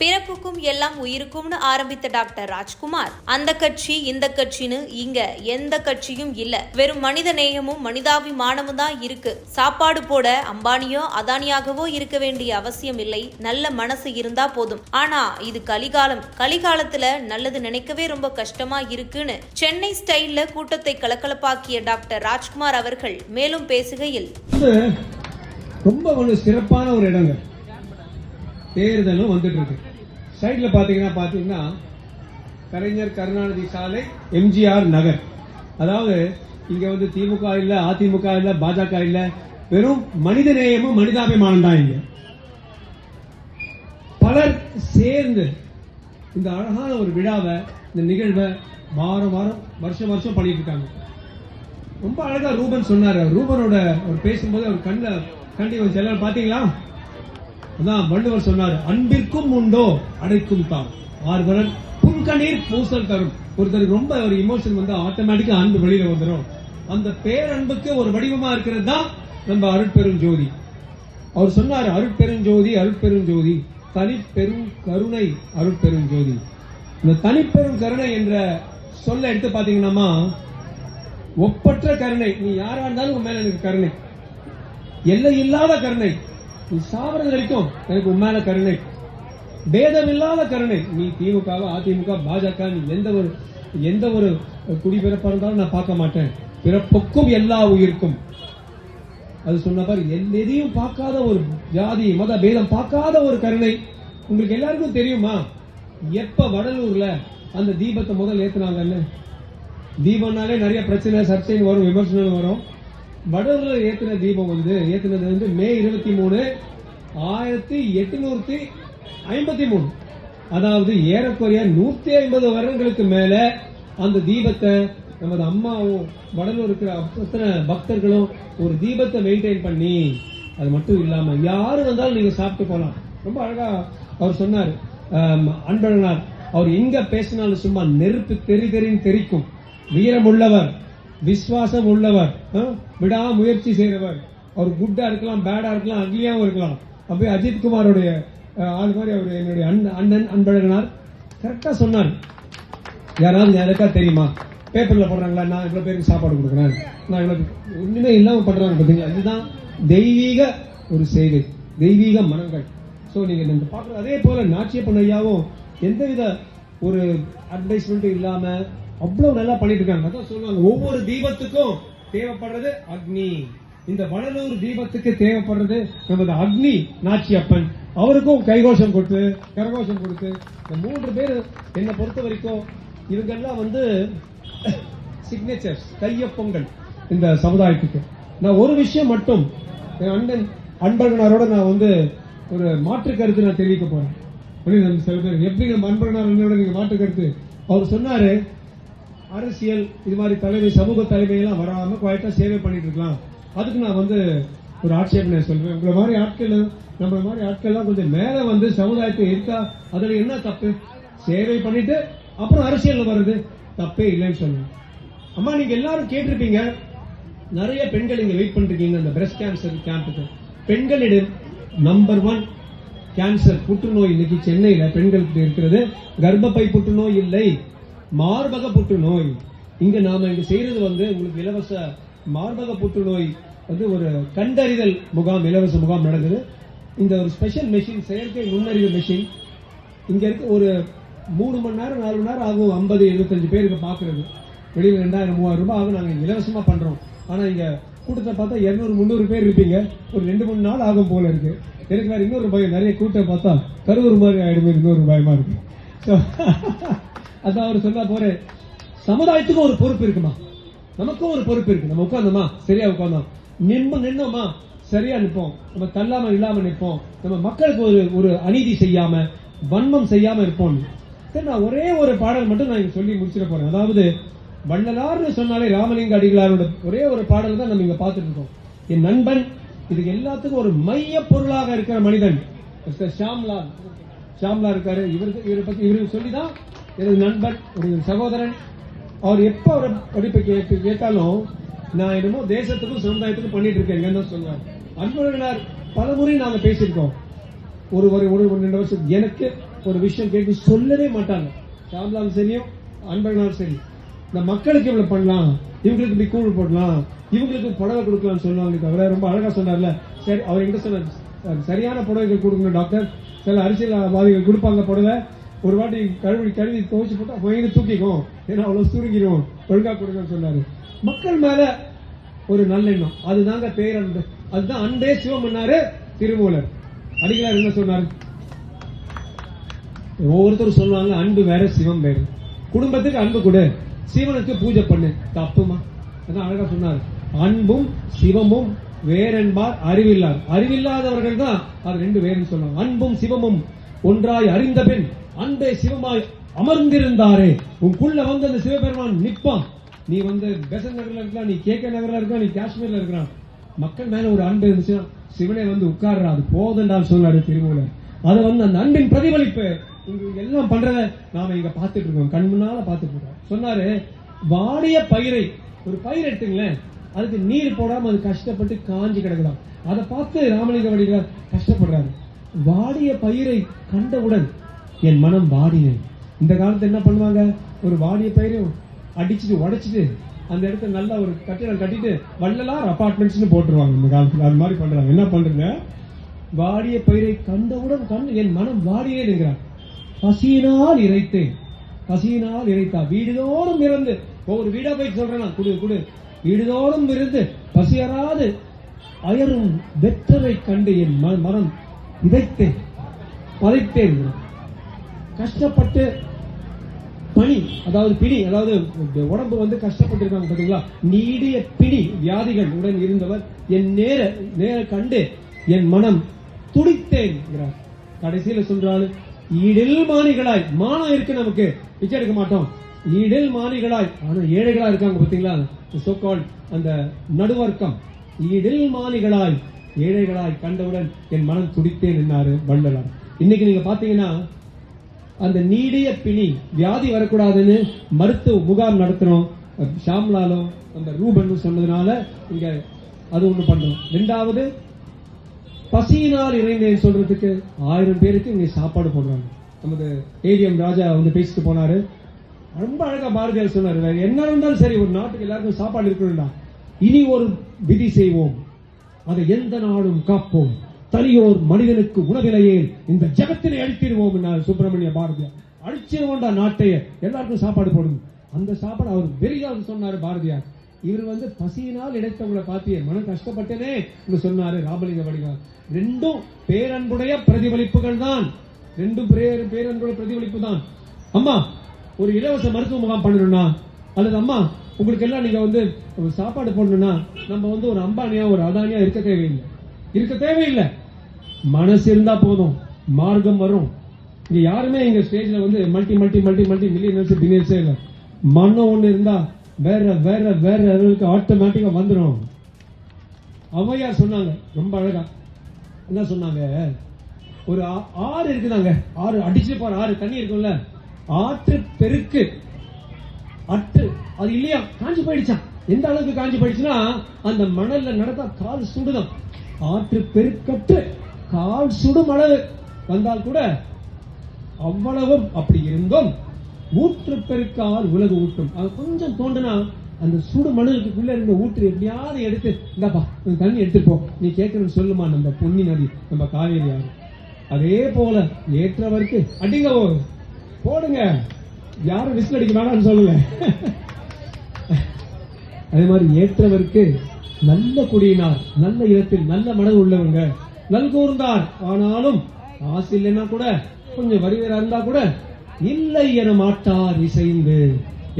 பிறப்புக்கும் எல்லாம் உயிருக்கும்னு ஆரம்பித்த டாக்டர் ராஜ்குமார் அந்த கட்சி இந்த கட்சின்னு இங்க எந்த கட்சியும் இல்ல, வெறும் மனித நேயமும் மனிதாபிமானமும் தான் இருக்கு. சாப்பாடு போட அம்பானியோ அதானியாகவோ இருக்க வேண்டிய அவசியம் இல்லை, நல்ல மனசு இருந்தா போதும். ஆனா இது கலிகாலம், கலிகாலத்துல நல்லது நினைக்கவே ரொம்ப கஷ்டமா இருக்குன்னு சென்னை ஸ்டைல்ல கூட்டத்தை கலக்கலப்பாக்கிய டாக்டர் ராஜ்குமார் அவர்கள் மேலும் பேசுகையில், ரொம்ப ஒரு சிறப்பான ஒரு இடங்க தேர்தலும் வந்துட்டு இருக்கு. சைட்ல பாத்தீங்கன்னா கலைஞர் கருணாநிதி சாலை, எம்ஜிஆர் நகர். அதாவது இங்க வந்து திமுக இல்ல, அதிமுக இல்ல, பாஜக இல்ல, வெறும் மனித நேயமும் மனிதாபிமானம் தான். இங்க பலர் சேர்ந்து இந்த அழகான ஒரு விழாவை, இந்த நிகழ்வை வாரம் வாரம் வருஷம் வருஷம் பண்ணிட்டு இருக்காங்க. ரொம்ப அழகா ரூபன் சொன்னாரு. ரூபனோட அவர் பேசும்போது அவர் கண்டி செல்ல பாத்தீங்களா? அதான் வள்ளுவர் சொன்னார், அன்பிற்கும் உண்டோ அடைக்கும் தான் ஆர்வரன் புன்கணீர் பூசல் தரும். ஒருத்தருக்கு ரொம்ப ஒரு இமோஷன் வந்து ஆட்டோமேட்டிக்கா அன்பு வெளியில வந்துடும். அந்த பேரன்புக்கு ஒரு வடிவமா இருக்கிறது தான் நம்ம அருட்பெரும் ஜோதி. அவர் சொன்னார், அருட்பெரும் ஜோதி அருட்பெரும் ஜோதி, தனிப்பெரும் கருணை அருட்பெரும் ஜோதி. இந்த தனிப்பெரும் கருணை என்ற சொல்ல எடுத்து பாத்தீங்கன்னா, ஒப்பற்ற கருணை. நீ யாரா இருந்தாலும் உன் மேல எனக்கு கருணை, எல்லை இல்லாத கருணை, நீ சாவறது வரைக்கும் எனக்கு உண்மையான கருணை, பேதம் இல்லாத கருணை. நீ திமுக, அதிமுக, பாஜக, நீ எந்த ஒரு குடிபிறப்பா இருந்தாலும் நான் பார்க்க மாட்டேன். பிறப்புக்கும் எல்லா உயிருக்கும். அது சொன்ன பாரு, எதையும் பார்க்காத ஒரு ஜாதி மத பேதம் பார்க்காத ஒரு கருணை. உங்களுக்கு எல்லாருக்கும் தெரியுமா எப்ப வடலூர்ல அந்த தீபத்தை முதல் ஏத்துனாங்கன்னு? தீபம்னாலே நிறைய பிரச்சனை, சர்ச்சைன்னு வரும், விமர்சனம் வரும். வடலூர்ல ஏத்துனது வந்து மே 23, 1853. அதாவது ஏறக்குறைய 150 வருடங்களுக்கு மேல அந்த தீபத்தை நமது அம்மாவும் வடலூர் இருக்கிற அத்தனை பக்தர்களும் ஒரு தீபத்தை மெயின்டைன் பண்ணி, அது மட்டும் இல்லாம யாரு வந்தாலும் நீங்க சாப்பிட்டு போலாம். ரொம்ப அழகா அவர் சொன்னார். அன்பழகனார் அவர் எங்க பேசினாலும் சும்மா நெருப்பு தெரின்னு தெரிக்கும். வீரம் உள்ளவர், விசுவாசம் உள்ளவர், விடா முயற்சி செய்யறவர். அவர் குட்டா இருக்கலாம், பேடா இருக்கலாம், அக்லியாவும் இருக்கலாம். அப்படியே அஜித் குமாரோடைய ஆள் மாதிரி அவர் என்னுடைய அண்ணன் அன்பழகனார் கரெக்டா சொன்னார். யாராவது யாருக்கா தெரியுமா பேப்பர்ல போடுறாங்களா, நான் இவ்வளவு பேருக்கு சாப்பாடு கொடுக்குறேன், நான் இவ்வளவு ஒண்ணுமே இல்லாம பண்றாங்க பாத்தீங்களா? இதுதான் தெய்வீக ஒரு சேவை, தெய்வீக மனங்கள். சோ நீங்க பாக்குறது. அதே போல நாச்சியப்பன் ஐயாவும் எந்தவித ஒரு அட்வைஸ்மெண்ட்டும் இல்லாம அவ்வளவு நல்லா பண்ணிட்டு இருக்காங்க. அதான் சொல்லுவாங்க, ஒவ்வொரு தீபத்துக்கும் தேவைப்படுறது அக்னி. இந்த வடலூர் தீபத்துக்கு தேவைப்படுறது நமது அக்னி நாச்சியப்பன். அவருக்கும் கைகோஷம் கொடுத்து கரகோஷம் கொடுத்து இந்த 3 பேர் என்னை பொறுத்த வரைக்கும் இவங்கெல்லாம் வந்து சிக்னேச்சர்ஸ், கையொப்பங்கள் இந்த சமுதாயத்துக்கு. நான் ஒரு விஷயம் மட்டும் அண்ணன் அன்பழகனாரோட நான் வந்து ஒரு மாற்று கருத்து நான் தெரிவிக்க போறேன். சில பேர் எப்படி நம்ம அன்பழகனாரோட நீங்க மாற்று கருத்து? அவர் சொன்னாரு, அரசியல் இது மாதிரி தலைமை, சமூக தலைமையெல்லாம் வராம குவாய்ட்டா சேவை பண்ணிட்டு இருக்கலாம். அதுக்கு நான் வந்து ஒரு ஆட்சேபனை சொல்றேன். உங்களை மாதிரி ஆட்கள், நம்மள மாதிரி ஆட்கள்லாம் கொஞ்சம் மேல வந்து சமுதாயத்தை இருக்கா, அதுல என்ன தப்பு? சேவை பண்ணிட்டு அப்புறம் அரசியல் வருது தப்பே இல்லைன்னு சொல்லுவேன். அம்மா நீங்க எல்லாரும் கேட்டிருப்பீங்க, நிறைய பெண்கள் இங்க வெயிட் பண்ணிருக்கீங்க அந்த பிரஸ்ட் கேன்சர் கேம்புக்கு. பெண்களிடம் நம்பர் 1 கேன்சர், புற்றுநோய் இன்னைக்கு சென்னையில பெண்களுக்கு இருக்கிறது கர்ப்பப்பை புற்றுநோய் இல்லை, மார்பக புற்றுநோய். இங்க நாம இங்க செய்யறது வந்து உங்களுக்கு இலவச மார்பக புற்றுநோய் வந்து ஒரு கண்டறிதல் முகாம், இலவச முகாம் நடக்குது. இந்த ஒரு ஸ்பெஷல் மெஷின், செயற்கை நுண்ணறிவு மெஷின் இங்க இருக்கு. ஒரு 3 மணி நேரம் 4 மணி நேரம் ஆகும் 50-75 பேருக்கு பாக்குறது. வெளியில 2000-3000 ரூபாய் ஆகும். நாங்க இலவசமா பண்றோம். ஆனா இங்க கூட்டத்தை பார்த்தா 200-300 பேர் இருப்பீங்க. ஒரு 2-3 நாள் ஆகும் போல இருக்கு. எனக்கு வேற இன்னொரு பயம், நிறைய கூட்டம் பார்த்தா கருவூர் மாதிரி ஆயிடுமே, இன்னொரு பயமா இருக்கு. அதான் அவர் சொன்னா போற, சமுதாயத்துக்கும் ஒரு பொறுப்பு இருக்குமா, நமக்கும் ஒரு பொறுப்பு இருக்கு. நம்ம உட்கார்ந்தோமா சரியா உட்கார்ந்தோம், நின்னோமா சரியா நிற்போம், நம்ம தள்ளாம இல்லாம நிற்போம், நம்ம மக்களுக்கு ஒரு அநீதி செய்யாம வன்மம் செய்யாம இருப்போம். நான் ஒரே ஒரு பாடல் மட்டும் நான் சொல்லி முடிச்சிட போறேன். அதாவது வள்ளலார்னு சொன்னாலே ராமலிங்க அடிகளாரோட ஒரே ஒரு பாடல் தான் நம்ம இங்க பார்த்துட்டு இருக்கோம். என் நண்பன், இதுக்கு எல்லாத்துக்கும் ஒரு மைய பொருளாக இருக்கிற மனிதன் ஷாம்லா இருக்காரு. இவரை பத்தி இவருக்கு சொல்லிதான் எனது நண்பன், ஒரு சகோதரன். அவர் எப்ப அவரை படிப்பை கேட்டாலும் நான் என்னமோ தேசத்துக்கும் சமுதாயத்துக்கும் பண்ணிட்டு இருக்கேன் சொல்லுவார். அன்பழகனார் பல முறை நாங்க பேசியிருக்கோம். ஒரு 2 வருஷம் எனக்கு ஒரு விஷயம் கேட்டு சொல்லவே மாட்டாங்க. ஷாம்லாலும் சரியும் அன்பழகனாலும் சரி, இந்த மக்களுக்கு இவ்வளவு பண்ணலாம், இவங்களுக்கு இப்படி கூழ் போடலாம், இவங்களுக்கு புடவை கொடுக்கலாம்னு சொல்லுவாங்க தவிர, ரொம்ப அழகா சொன்னார்ல. சரி, அவர் எங்கிட்ட சொன்னார், சரியான புடவைகள் கொடுக்கணும் டாக்டர், சில அரசியல்வாதிகள் கொடுப்பாங்க புடவை, ஒரு வாட்டி கழுவி துவைச்சு போட்டு அவங்க தூக்கிக்கும், ஏன்னா அவ்வளவு சுருங்கிடும், ஒழுங்கா கொடுங்கன்னு சொன்னாரு. மக்கள் மேல ஒரு நல்லெண்ணம், அதுதாங்க பேரன்பு, அதுதான் அன்பே சிவம் பண்ணாரு திருமூலர். அடிகளார் என்ன சொன்னாரு? ஒவ்வொருத்தரும் சொல்லுவாங்க அன்பு வேற சிவம் வேறு, குடும்பத்துக்கு அன்பு கொடு, சிவனுக்கு பூஜை பண்ணு, தப்புமா? அதான் அழகா சொன்னார், அன்பும் சிவமும் வேறென்பார் அறிவில்லார், அறிவில்லாதவர்கள் தான் அது ரெண்டு வேறுன்னு சொன்னாங்க. அன்பும் சிவமும் ஒன்றாய் அறிந்த பின் அன்பே சிவமாய் அமர்ந்திருந்தாரே, உனக்குள்ள வந்து அந்த சிவபெருமான் நிற்பான். நீ வந்து பெசன் நகர்ல இருக்கலாம், நீ கேகே நகர்ல இருக்கலாம், நீ காஷ்மீர்ல இருக்கிறான், மக்கள் மேல ஒரு அன்பு இருந்துச்சுன்னா சிவனே வந்து உட்கார்றா, அது போதண்டால் சொன்னாரு திருமூலர். அதை வந்து அந்த அன்பின் பிரதிபலிப்பு இங்க எல்லாம் பண்றத நாம இங்க பாத்துட்டு இருக்கோம், கண் முன்னால பாத்துட்டு இருக்கோம். சொன்னாரு, வாடிய பயிரை, ஒரு பயிர் எடுத்துங்களேன், அதுக்கு நீர் போடாம அது கஷ்டப்பட்டு காஞ்சி கிடக்குதான், அதை பார்த்து ராமலிங்க வடிகளார் கஷ்டப்படுறாரு. வாடிய பயிரை கண்டவுடன் என் மனம் வாடினேன். இந்த காலத்துல என்ன பண்ணுவாங்க, ஒரு வாடிய பயிரையும் அடிச்சுட்டு உடைச்சிட்டு அந்த இடத்துல நல்ல ஒரு கட்டிடம் கட்டிட்டு வள்ளலார் அபார்ட்மெண்ட்ஸ் போட்டுருவாங்க. இந்த காலத்துல அது மாதிரி பண்றாங்க. என்ன பண்றீங்க, வாடிய பயிரை கண்டவுடன் என் மனம் வாடினேங்கிறார். பசியினால் இறைத்தேன், பசியினால் இறைத்தா, வீடுதோறும் இருந்து, ஒவ்வொரு வீடா போய் சொல்றேன், குடு குடு, வீடுதோறும் இருந்து பசியராது அயரும் வெற்றரை கண்டு என் மனம் இதைத்தேன், பதைத்தேன். கஷ்டப்பட்டு பணி, அதாவது பிணி, அதாவது உடம்பு வந்து கஷ்டப்பட்டு இருக்காங்க பாத்தீங்களா, நீடிய பிணி வியாதிகள் உடன் இருந்தவர் என் நேர கண்டு என் மனம் துடித்தேன். கடைசியில சொல்றாரு, ஈடில் மாணிகளாய், மானம் இருக்கு நமக்கு, பிச்சை எடுக்க மாட்டோம், ஈடில் மாணிகளாய், ஆனா ஏழைகளா இருக்காங்க பாத்தீங்களா, சோ-கால்ட் அந்த நடுவர்க்கம், ஈடில் மாணிகளாய் ஏழைகளாய் கண்டவுடன் என் மனம் துடித்தேன் என்னாரு வள்ளலார். இன்னைக்கு நீங்க பாத்தீங்கன்னா அந்த நீடிய பிணி வியாதி வரக்கூடாதுன்னு மருத்துவ முகாம் நடத்துறோம். ஷாம்லாலும் அந்த ரூபன் சொன்னதுனால இங்க அது ஒண்ணு பண்றோம். ரெண்டாவது, பசியினால் இறைந்தேன் சொல்றதுக்கு 1000 பேருக்கு இங்க சாப்பாடு போடுறாங்க. நமது ஏடிஎம் ராஜா வந்து பேசிட்டு போனாரு, ரொம்ப அழகா பாரதியார் சொன்னாரு, வேற என்ன இருந்தாலும் சரி, ஒரு நாட்டுக்கு எல்லாருக்கும் சாப்பாடு இருக்கணும்டா, இனி ஒரு விதி செய்வோம், அதை எந்த நாடும் காப்போம், தனியோர் மனிதனுக்கு உணவிலையே இந்த ஜகத்தினை அழித்திடுவோம். சுப்பிரமணிய பாரதியார் அழிச்சிருவோண்டா நாட்டைய, எல்லாருக்கும் சாப்பாடு போடுங்க. அந்த சாப்பாடு அவர் வெறியாக சொன்னாரு பாரதியார். இவர் வந்து பசியினால் இடைத்தவங்களை பார்த்து மனம் கஷ்டப்பட்டனே என்று சொன்னாரு ராமலிங்க வடிகளார். ரெண்டும் பேரன்புடைய பிரதிபலிப்புகள் தான், ரெண்டும் பேரன்புடைய பிரதிபலிப்பு தான். அம்மா ஒரு இலவச மருத்துவ முகாம் பண்ணணும்னா, அல்லது அம்மா உங்களுக்கு எல்லாம் நீங்க வந்து சாப்பாடு போடணும்னா, நம்ம வந்து ஒரு அம்பானியா ஒரு அதானியா இருக்க தேவையில்லை, மனசு இருந்தா போதும், மார்க்கம் வரும். இங்க யாருமே எங்க ஸ்டேஜ்ல வந்து மல்டி மில்லியனர்ஸ் பில்லியனர்ஸே இல்ல, மனம் ஒண்ணு இருந்தா வேற ஆட்டோமேட்டிக்கா வந்துடும். ஔவையார் சொன்னாங்க ரொம்ப அழகா, என்ன சொன்னாங்க, ஒரு ஆறு இருக்குதாங்க, ஆறு அடிச்சு போற ஆறு தண்ணி இருக்கும்ல, ஆற்று பெருக்கு அற்று அது இல்லையா, காஞ்சி போயிடுச்சான். எந்த அளவுக்கு காஞ்சி போயிடுச்சுன்னா, அந்த மணல்ல நடந்தா கால் சுடுதான். ஆற்று பெருக்கற்று கால் சுடும் அளவு வந்தால் கூட அவ்வளவும் அப்படி இருந்தும் ஊற்று பெருக்கால் உலகு ஊட்டும். அது கொஞ்சம் தோண்டுனா அந்த சுடு மணலுக்குள்ள இருந்த ஊற்று எப்படியாவது எடுத்து, இந்தப்பா தண்ணி எடுத்துப்போ, நீ கேட்கணும்னு சொல்லுமா நம்ம பொன்னி நதி, நம்ம காவேரி ஆறு. அதே போல ஏற்றவருக்கு அடிங்க போடுங்க, யாரும் விசில் அடிக்க வேணாம்னு சொல்லல. அதே மாதிரி ஏற்றவருக்கு நல்ல குடியினார், நல்ல இடத்தில் நல்ல மனது உள்ளவங்க நல்கூர்ந்தார், ஆனாலும் ஆசை இல்லைன்னா கூட, கொஞ்சம் வரிவரா இருந்தா கூட இல்லை என மாட்டார் இசைந்து,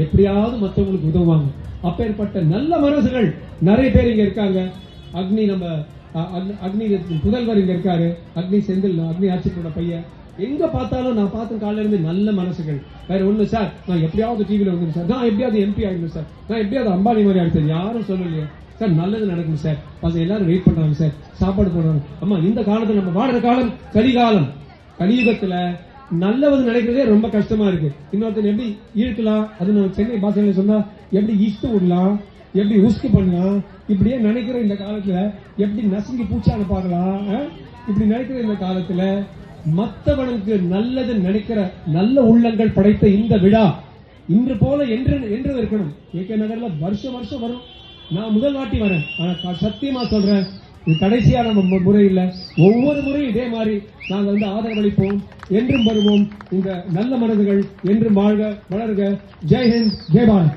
எப்படியாவது மற்றவங்களுக்கு உதவுவாங்க. அப்பேற்பட்ட நல்ல மனசுகள் நிறைய பேர் இங்க இருக்காங்க. அக்னி, நம்ம அக்னி புதல்வர் இங்க இருக்காரு, அக்னி செந்தில், அக்னி ஆட்சியோட பையன். எங்க பார்த்தாலும் நான் பார்த்த காலையில இருந்து நல்ல மனசுகள். வேற ஒண்ணு சார், நான் எப்படியாவது டிவில வந்து சார், நான் எப்படியாவது எம்பி ஆகிடும் சார், நான் எப்படியாவது அம்பானி மாதிரி ஆகிடுச்சு, யாரும் சொல்லலையே சார், நல்லது நடக்கும் சார், பசங்க எல்லாரும் வெயிட் பண்றாங்க சார், சாப்பாடு போடுறாங்க. அம்மா இந்த காலத்துல நம்ம வாடுற காலம் கலிகாலம், கலியுகத்துல நல்லவது நினைக்கிறதே ரொம்ப கஷ்டமா இருக்கு. இன்னொருத்தர் எப்படி இழுக்கலாம், அது நம்ம சென்னை பாஷையில சொன்னா எப்படி இஷ்டு விடலாம், எப்படி உஸ்கு பண்ணலாம், இப்படியே நினைக்கிற இந்த காலத்துல எப்படி நசுங்கி பூச்சான பார்க்கலாம், இப்படி நினைக்கிற இந்த காலத்துல மற்றவனுக்கு நல்லது நினைக்கிற நல்ல உள்ளங்கள் படைத்த இந்த விழா இன்று போல என்று இருக்கணும். ஏகே நகர்ல வருஷம் வரும். நான் முதல் வாட்டி வரேன், ஆனா சத்தியமா சொல்றேன், இது கடைசியான முறை இல்ல. ஒவ்வொரு முறையும் இதே மாதிரி நாங்க ஆதரவளிப்போம், என்றும் வருவோம். இந்த நல்ல மனதுகள் என்றும் வாழ்க, வளர்க. ஜெய் ஹிந்த், ஜெய் பாரத்.